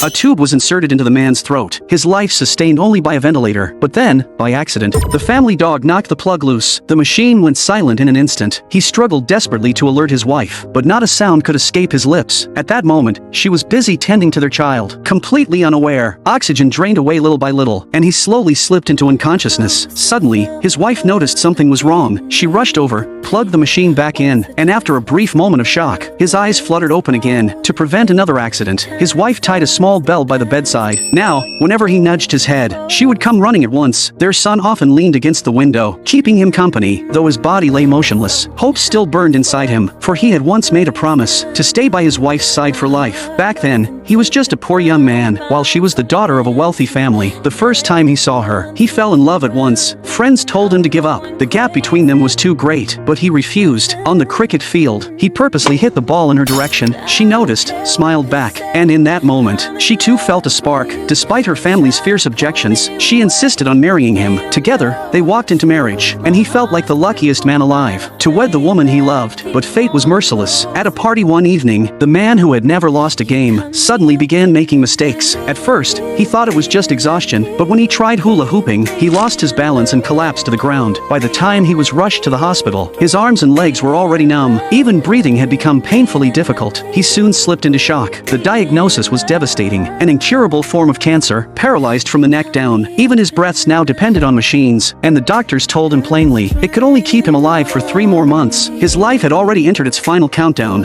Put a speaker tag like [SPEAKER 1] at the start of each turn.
[SPEAKER 1] A tube was inserted into the man's throat, his life sustained only by a ventilator. But then, by accident, the family dog knocked the plug loose. The machine went silent in an instant. He struggled desperately to alert his wife, but not a sound could escape his lips. At that moment, she was busy tending to their child, completely unaware. Oxygen drained away little by little, and he slowly slipped into unconsciousness. Suddenly, his wife noticed something was wrong. She rushed over, plugged the machine back in, and after a brief moment of shock, his eyes fluttered open again. To prevent another accident, his wife tied a small bell by the bedside. Now, whenever he nudged his head, she would come running at once. Their son often leaned against the window, keeping him company, though his body lay motionless. Hope still burned inside him, for he had once made a promise to stay by his wife's side for life. Back then, he was just a poor young man, while she was the daughter of a wealthy family. The first time he saw her, he fell in love at once. Friends told him to give up. The gap between them was too great, but he refused. On the cricket field, he purposely hit the ball in her direction. She noticed, smiled back, and in that moment, she too felt a spark. Despite her family's fierce objections, she insisted on marrying him. Together, they walked into marriage, and he felt like the luckiest man alive to wed the woman he loved. But fate was merciless. At a party one evening, the man who had never lost a game suddenly began making mistakes. At first, he thought it was just exhaustion, but when he tried hula hooping, he lost his balance and collapsed to the ground. By the time he was rushed to the hospital, his arms and legs were already numb. Even breathing had become painfully difficult. He soon slipped into shock. The diagnosis was devastating, an incurable form of cancer, paralyzed from the neck down. Even his breaths now depended on machines, and the doctors told him plainly it could only keep him alive for 3 more months. His life had already entered its final countdown.